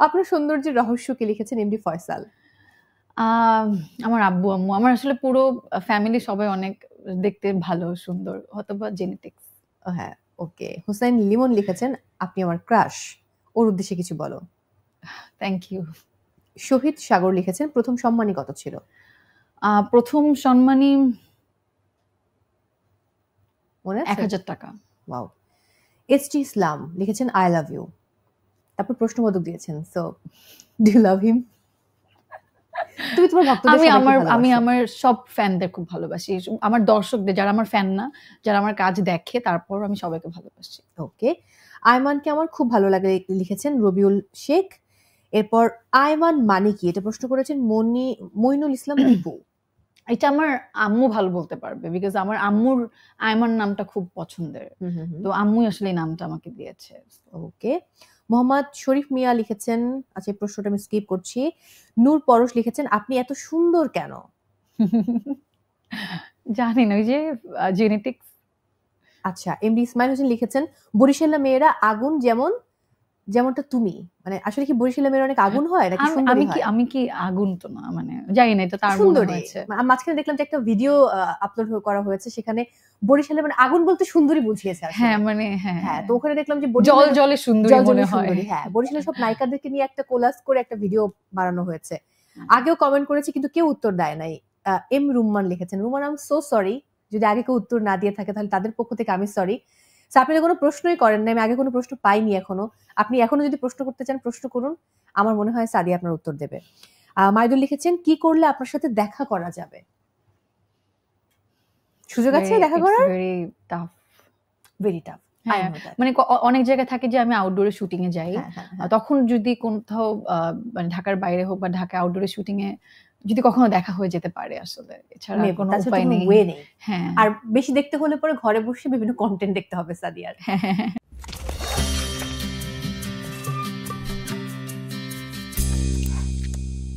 আপনার সৌন্দর্যের রহস্য কি লিখেছেন এমডি ফয়সাল। আমার আব্বু আম্মু, আমার আসলে পুরো ফ্যামিলি সবাই অনেক দেখতে ভালো সুন্দর, হয়তোবা জেনেটিক্স। হ্যাঁ, ওকে। হুসাইন লিমন লিখেছেন আপনি আমার ক্রাশ, ওর উদ্দেশ্যে কিছু বলো। Thank you. শহীদ সাগর লিখেছেন প্রথম সম্মানী কত ছিল? প্রথম সম্মানী মনে আছে? 1000 টাকা। ওয়াও। এসটি ইসলাম লিখেছেন আই লাভ ইউ, তারপর প্রশ্নবোধক দিয়েছেন, সো ডু ইউ লাভ হিম? তুমি তোমার ভক্তদের আমি সবাইকে আমার আমি ভালোবাসো। আমার সব ফ্যানদের খুব ভালোবাসি, আমার দর্শকদের, যারা আমার ফ্যান না, যারা আমার কাজ দেখে, তারপর আমি সবাইকে ভালোবাসি। ওকে। আয়মানকে আমার খুব ভালো লাগে লিখেছেন রবিউল শেখ। এরপর আয়মান মানে কি, এটা প্রশ্ন করেছেন মইনুল ইসলাম দীপু। এটা আমার আম্মু ভালো বলতে পারবে, বিকজ আমার আম্মুর আয়মান নামটা খুব পছন্দের, তো আম্মুই আসলে এই নামটা আমাকে দিয়েছে। ওকে। মোহাম্মদ শরীফ মিয়া লিখেছেন, আচ্ছা এই প্রশ্নটা আমি স্কিপ করছি। নূর পরশ লিখেছেন আপনি এত সুন্দর কেন? জানি না, ওই যে জেনেটিক্স। আচ্ছা, এমডি ইসমাইল হোসেন লিখেছেন বরিশালের মেয়েরা আগুন যেমনটা তুমি, মানে আসলে কি বরিশালের মেয়েরা অনেক আগুন হয় নাকি সুন্দরী হয়? আমি কি আগুন তো না, মানে জানি না, এটা তার মনে সুন্দরী। হয়েছে। মাঝখানে দেখলাম যে একটা ভিডিও আপলোড করা হয়েছে, সেখানে বরিশালের মানে আগুন বলতে সুন্দরী বুঝিয়েছে আসলে। হ্যাঁ মানে হ্যাঁ, তো ওখানে দেখলাম যে জল জলে সুন্দরী মনে হয়। সুন্দরী, হ্যাঁ, বরিশালের সব নায়িকাদেরকে নিয়ে একটা কোলাজ করে একটা ভিডিও বানানো হয়েছে। আগেও কমেন্ট করেছি কিন্তু কেউ উত্তর দেয় নাই। এম রুম্মান লিখেছেন, Rumman I am so sorry, যদি আগে কেউ উত্তর না দিয়ে থাকে তাহলে তাদের পক্ষ থেকে আমি সরি। আপনি তো কোনো প্রশ্নই করেন না, আমি আগে কোনো প্রশ্ন পাইনি এখনো। আপনি এখনো যদি প্রশ্ন করতে চান প্রশ্ন করুন, আমার মনে হয় সাদিয়া আপনার উত্তর দেবে। মাইদুল লিখেছেন কি করলে আপনার সাথে দেখা করা যাবে? সুযোগ আছে দেখা করার? Very tough, very tough. হ্যাঁ, মানে অনেক জায়গায় থাকে যে আমি আউটডোরে শুটিং এ যাই, তখন যদি কোথাও মানে ঢাকার বাইরে হোক বা ঢাকা আউটডোরে শুটিং এ যদি কখনো দেখা হয়ে যেতে পারে, আসলে এছাড়া কোনো উপায় নেই। হ্যাঁ, আর বেশি দেখতে হলে পরে ঘরে বসে বিভিন্ন কন্টেন্ট দেখতে হবে সাদিয়ার।